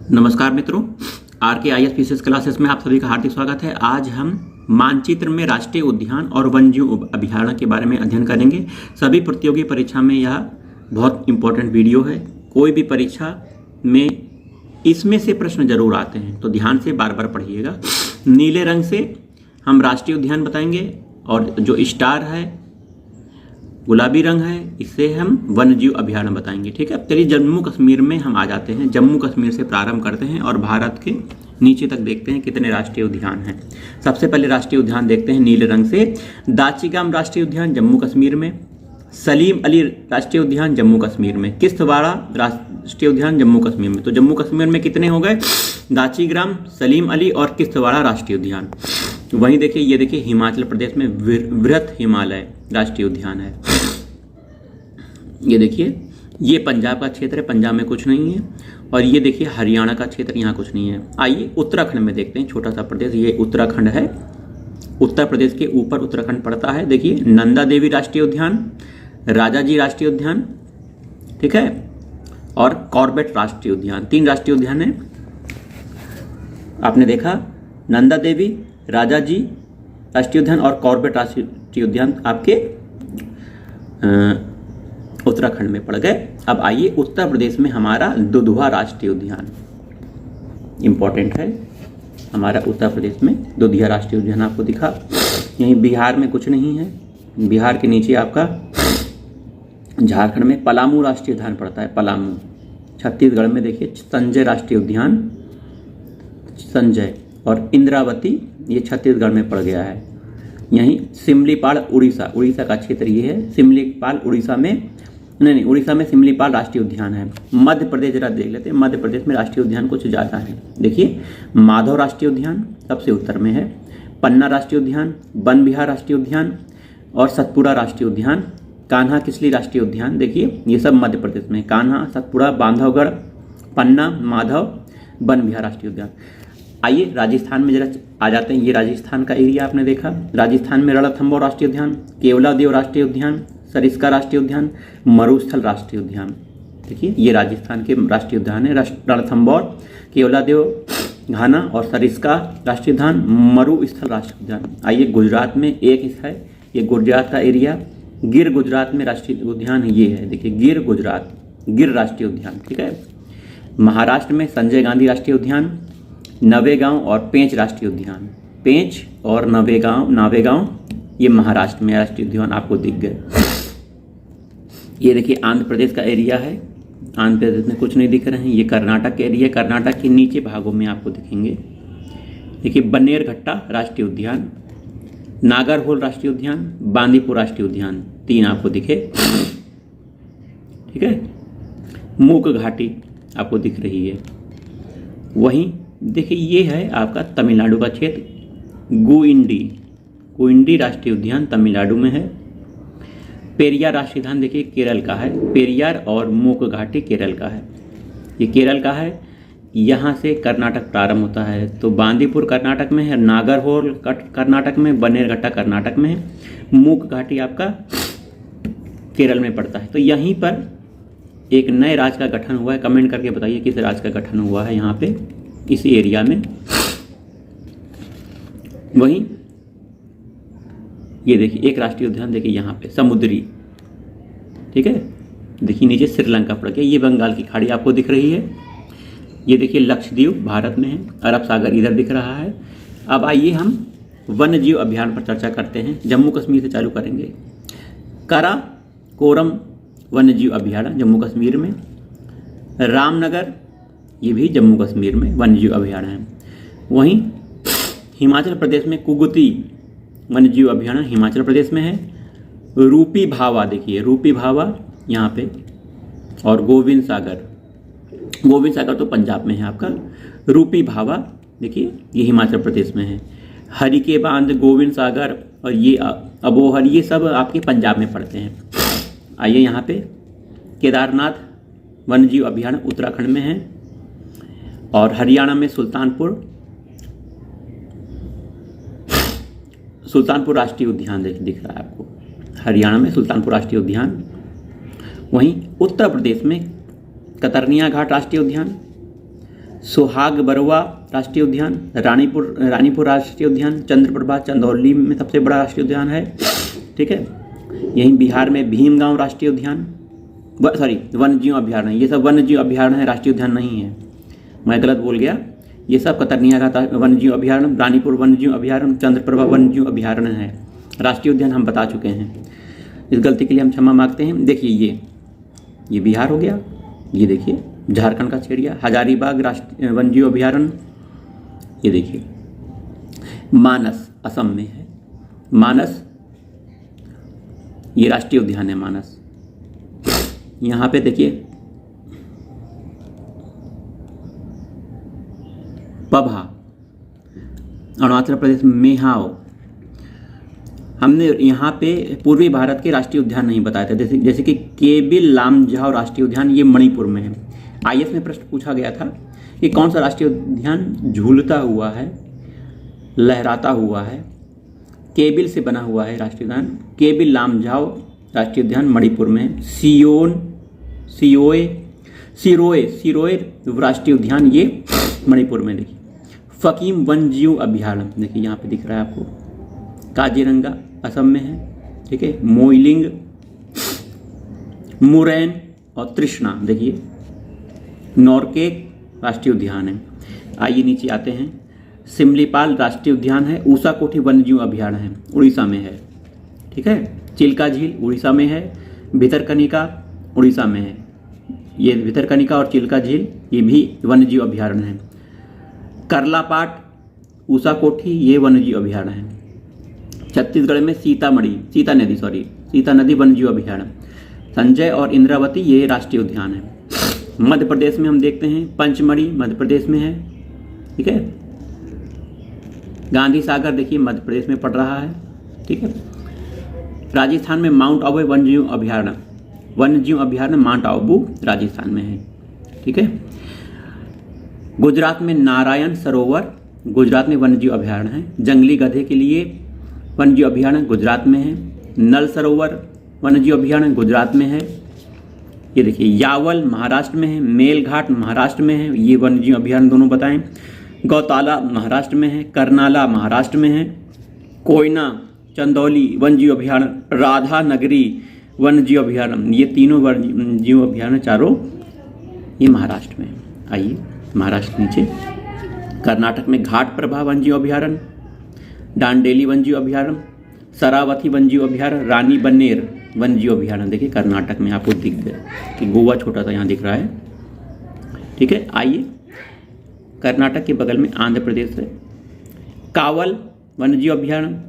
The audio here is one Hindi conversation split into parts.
नमस्कार मित्रों, RKIS पीसीएस क्लासेस में आप सभी का हार्दिक स्वागत है। आज हम मानचित्र में राष्ट्रीय उद्यान और वन्यजीव अभयारण्य के बारे में अध्ययन करेंगे। सभी प्रतियोगी परीक्षा में यह बहुत इंपॉर्टेंट वीडियो है। कोई भी परीक्षा में इसमें से प्रश्न जरूर आते हैं, तो ध्यान से बार बार पढ़िएगा। नीले रंग से हम राष्ट्रीय उद्यान बताएंगे और जो स्टार है गुलाबी रंग है, इससे हम वन्यजीव अभयारण्य बताएंगे। ठीक है, अब चलिए जम्मू कश्मीर में हम आ जाते हैं। जम्मू कश्मीर से प्रारंभ करते हैं और भारत के नीचे तक देखते हैं कितने राष्ट्रीय उद्यान हैं। सबसे पहले राष्ट्रीय उद्यान देखते हैं नीले रंग से। दाचीगाम राष्ट्रीय उद्यान जम्मू कश्मीर में, सलीम अली राष्ट्रीय उद्यान जम्मू कश्मीर में, किश्तवाड़ा राष्ट्रीय उद्यान जम्मू कश्मीर में। तो जम्मू कश्मीर में कितने हो गए? दाचीग्राम, सलीम अली और किश्तवाड़ा राष्ट्रीय उद्यान। वहीं देखिए, ये देखिए हिमाचल प्रदेश में वृहत हिमालय राष्ट्रीय उद्यान है। ये देखिए, ये पंजाब का क्षेत्र है, पंजाब में कुछ नहीं है। और ये देखिए हरियाणा का क्षेत्र, यहाँ कुछ नहीं है। आइए उत्तराखंड में देखते हैं, छोटा सा प्रदेश, ये उत्तराखंड है। उत्तर प्रदेश के ऊपर उत्तराखंड पड़ता है। देखिए नंदा देवी राष्ट्रीय उद्यान, राजाजी राष्ट्रीय उद्यान, ठीक है, और कॉर्बेट राष्ट्रीय उद्यान। 3 राष्ट्रीय उद्यान है। आपने देखा, नंदा देवी, राजाजी राष्ट्रीय उद्यान और कॉर्बेट राष्ट्रीय उद्यान आपके उत्तराखंड में पड़ गए। अब आइए उत्तर प्रदेश में हमारा दुधवा राष्ट्रीय उद्यान इंपॉर्टेंट है। हमारा उत्तर प्रदेश में दुधिया राष्ट्रीय उद्यान आपको दिखा। यहीं बिहार में कुछ नहीं है। बिहार के नीचे आपका झारखंड में पलामू राष्ट्रीय उद्यान पड़ता है, पलामू। छत्तीसगढ़ में देखिए संजय राष्ट्रीय उद्यान, संजय और इंद्रावती, ये छत्तीसगढ़ में पड़ गया है। यहीं सिमलीपाल उड़ीसा, उड़ीसा का क्षेत्र ये है। सिमलीपाल उड़ीसा में नहीं, उड़ीसा में सिमलीपाल राष्ट्रीय उद्यान है। मध्य प्रदेश जरा देख लेते हैं, मध्य प्रदेश में राष्ट्रीय उद्यान कुछ ज़्यादा है। देखिए माधव राष्ट्रीय उद्यान सबसे उत्तर में है, पन्ना राष्ट्रीय उद्यान, वन विहार राष्ट्रीय उद्यान और सतपुड़ा राष्ट्रीय उद्यान, कान्हा किसली राष्ट्रीय उद्यान। देखिए ये सब मध्य प्रदेश में, कान्हा, सतपुड़ा, बांधवगढ़, पन्ना, माधव, वन विहार राष्ट्रीय उद्यान। आइए राजस्थान में जरा आ जाते हैं। ये राजस्थान का एरिया आपने देखा। राजस्थान में रणथंभौर राष्ट्रीय उद्यान, केवलादेव राष्ट्रीय उद्यान, सरिस्का राष्ट्रीय उद्यान, मरुस्थल राष्ट्रीय उद्यान। देखिए ये राजस्थान के राष्ट्रीय उद्यान है, रणथंभौर, केवलादेव घाना और सरिस्का राष्ट्रीय उद्यान, मरुस्थल राष्ट्रीय उद्यान। आइए गुजरात में एक है, ये गुजरात का एरिया, गिर गुजरात में राष्ट्रीय उद्यान ये है। देखिए गिर गुजरात, गिर राष्ट्रीय उद्यान, ठीक है। महाराष्ट्र में संजय गांधी राष्ट्रीय उद्यान, नवेगांव और पेंच राष्ट्रीय उद्यान। पेंच और नावेगांव ये महाराष्ट्र में राष्ट्रीय उद्यान आपको दिख गए। ये देखिए आंध्र प्रदेश का एरिया है। आंध्र प्रदेश में कुछ नहीं दिख रहे हैं। ये कर्नाटक के एरिया, कर्नाटक के नीचे भागों में आपको दिखेंगे। देखिए बन्नेरघट्टा राष्ट्रीय उद्यान, नागरहोल राष्ट्रीय उद्यान, बांदीपुर राष्ट्रीय उद्यान, 3 आपको दिखे, ठीक है। मूक घाटी आपको दिख रही है। वहीं देखिए ये है आपका तमिलनाडु का क्षेत्र, गुइंडी राष्ट्रीय उद्यान तमिलनाडु में है। पेरियार राष्ट्रीय उद्यान देखिए केरल का है, पेरियार और मूक घाटी केरल का है। ये केरल का है। यहाँ से कर्नाटक प्रारंभ होता है, तो बांदीपुर कर्नाटक में है, नागरहोल कर्नाटक में, बन्नेरघट्टा कर्नाटक में है, मूक घाटी आपका केरल में पड़ता है। तो यहीं पर एक नए राज्य का गठन हुआ है। कमेंट करके बताइए किस राज्य का गठन हुआ है यहाँ पे, इसी एरिया में। वहीं ये देखिए एक राष्ट्रीय उद्यान देखिए यहाँ पे समुद्री, ठीक है। देखिए नीचे श्रीलंका पड़ गया। ये बंगाल की खाड़ी आपको दिख रही है। ये देखिए लक्षद्वीप भारत में है, अरब सागर इधर दिख रहा है। अब आइए हम वन्यजीव अभयारण्य पर चर्चा करते हैं। जम्मू कश्मीर से चालू करेंगे। काराकोरम वन्यजीव अभयारण्य जम्मू कश्मीर में, रामनगर ये भी जम्मू कश्मीर में वन्यजीव अभयारण्य है। वहीं हिमाचल प्रदेश में कुगती वन्यजीव अभयारण्य हिमाचल प्रदेश में है। रूपी भावा, देखिए रूपी भावा यहाँ पे, और गोविंद सागर तो पंजाब में है आपका। रूपी भावा देखिए ये हिमाचल प्रदेश में है। हरिके बांध, गोविंद सागर और ये अबोहर, ये सब आपके पंजाब में पड़ते हैं। आइए यहाँ पे केदारनाथ वन्यजीव अभयारण्य उत्तराखंड में है। और हरियाणा में सुल्तानपुर राष्ट्रीय उद्यान दिख रहा है आपको। हरियाणा में सुल्तानपुर राष्ट्रीय उद्यान। वहीं उत्तर प्रदेश में कतरनिया घाट राष्ट्रीय उद्यान, सोहाग बरवा राष्ट्रीय उद्यान, रानीपुर राष्ट्रीय उद्यान, चंद्रप्रभा चंदौली में सबसे बड़ा राष्ट्रीय उद्यान है, ठीक है। यहीं बिहार में भीमगांव राष्ट्रीय उद्यान, वन्यजीव अभ्यारण्य, ये सब वन्यजीव अभ्यारण्य है, राष्ट्रीय उद्यान नहीं है, मैं गलत बोल गया। ये सब कतरनिया घाट वन्यजीव अभ्यारण्य, रानीपुर वन्यजीव अभ्यारण्य, चंद्रप्रभा वन्यजीव अभ्यारण्य है। राष्ट्रीय उद्यान हम बता चुके हैं, इस गलती के लिए हम क्षमा मांगते हैं। देखिए ये बिहार हो गया, ये देखिए झारखंड का छेड़िया, हजारीबाग राष्ट्रीय वन्यजीव अभ्यारण्य, ये देखिए मानस असम में है, मानस ये राष्ट्रीय उद्यान है मानस। यहाँ पे देखिए पभा, अरुणाचल प्रदेश में मेहाओ। हमने यहाँ पे पूर्वी भारत के राष्ट्रीय उद्यान नहीं बताए थे, जैसे कि केबिल लामजाओ राष्ट्रीय उद्यान, ये मणिपुर में है। आईएएस में प्रश्न पूछा गया था कि कौन सा राष्ट्रीय उद्यान झूलता हुआ है, लहराता हुआ है, केबिल से बना हुआ है राष्ट्रीय उद्यान। केबिल लामजाओ राष्ट्रीय उद्यान मणिपुर में है। सिरोए राष्ट्रीय उद्यान ये मणिपुर में। देखिए फकीम वन्यजीव अभ्यारण्य, देखिए यहाँ पे दिख रहा है आपको, काजीरंगा असम में है, ठीक है। मोइलिंग, मुरैन और तृष्णा, देखिए नॉर्केक राष्ट्रीय उद्यान है। आइए नीचे आते हैं, सिमलीपाल राष्ट्रीय उद्यान है, ऊषा कोठी वन्यजीव अभ्यारण्य है, उड़ीसा में है, ठीक है। चिल्का झील उड़ीसा में है, भितरकनिका उड़ीसा में है। ये भितरकनिका और चिल्का झील ये भी वन्यजीव अभ्यारण्य है। करलापाट, ऊषा कोठी ये वन्यजीव अभ्यारण्य है। छत्तीसगढ़ में सीता नदी वन्यजीव अभ्यारण्य। संजय और इंद्रावती ये राष्ट्रीय उद्यान है। मध्य प्रदेश में हम देखते हैं पंचमढ़ी मध्य प्रदेश में है, ठीक है। गांधी सागर देखिए मध्य प्रदेश में पड़ रहा है, ठीक है। राजस्थान में माउंट आबू वन्यजीव अभ्यारण्य माउंट आबू राजस्थान में है, ठीक है। गुजरात में नारायण सरोवर गुजरात में वन्यजीव अभ्यारण्य है। जंगली गधे के लिए वन्यजीव अभ्यारण्य गुजरात में है। नल सरोवर वन्यजीव अभ्यारण्य गुजरात में है। ये देखिए यावल महाराष्ट्र में है, मेलघाट महाराष्ट्र में है, ये वन्यजीव अभ्यारण्य दोनों बताएं। गौताला महाराष्ट्र में है, करनाला महाराष्ट्र में है। कोयना चंदौली वन्यजीव अभ्यारण्य, राधा नगरी वन्यजीव अभ्यारण्य, ये तीनों वन्यजीव अभ्यारण्य चारों ये महाराष्ट्र में है। आइए महाराष्ट्र नीचे, कर्नाटक में घाट प्रभा वन्यजीव अभ्यारण्य, डांडेली वन्यजीव अभ्यारण्य, सरावती वन्यजीव अभ्यारण्य, रानी बन्नेर वन्यजीव अभ्यारण्य। देखिए कर्नाटक में आपको दिख गया कि गोवा छोटा सा यहाँ दिख रहा है, ठीक है। आइए कर्नाटक के बगल में आंध्र प्रदेश है। कावल वन्यजीव अभ्यारण्य,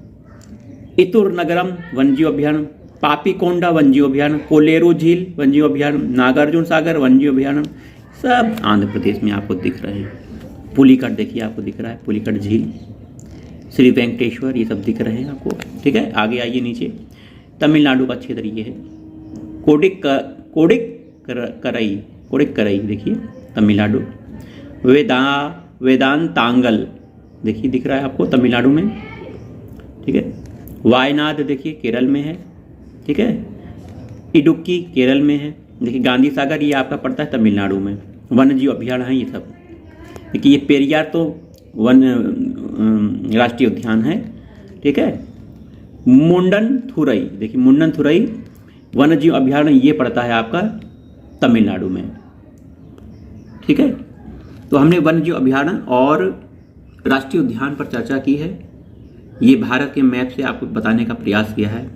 इतुर नगरम वन्यजीव अभ्यारण्य, पापीकोंडा वन्यजीव अभ्यारण्य, कोलेरू झील वन्यजीव अभ्यारण्य, नागार्जुन सागर वन्यजीव अभ्यारण्य, सब आंध्र प्रदेश में आपको दिख रहे हैं। पुलिकट देखिए आपको दिख रहा है, पुलिकट झील, श्री वेंकटेश्वर, ये सब दिख रहे हैं आपको, ठीक है। आगे आइए नीचे, तमिलनाडु का क्षेत्र ये है। कोडिक्कराई देखिए तमिलनाडु। वेदांतांगल देखिए दिख रहा है आपको तमिलनाडु में, ठीक है। वायनाड देखिए केरल में है, ठीक है। इडुक्की केरल में है। देखिए गांधी सागर ये आपका पड़ता है तमिलनाडु में। वन्यजीव अभ्यारण्य है ये सब। देखिए ये पेरियार तो वन राष्ट्रीय उद्यान है, ठीक है। मुंडनथुरई देखिए, मुंडनथुरई वन्यजीव अभ्यारण्य ये पड़ता है आपका तमिलनाडु में, ठीक है। तो हमने वन्यजीव अभ्यारण्य और राष्ट्रीय उद्यान पर चर्चा की है। ये भारत के मैप से आपको बताने का प्रयास किया है।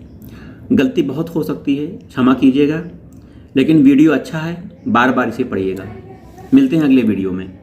गलती बहुत हो सकती है, क्षमा कीजिएगा, लेकिन वीडियो अच्छा है, बार बार इसे पढ़िएगा। मिलते हैं अगले वीडियो में।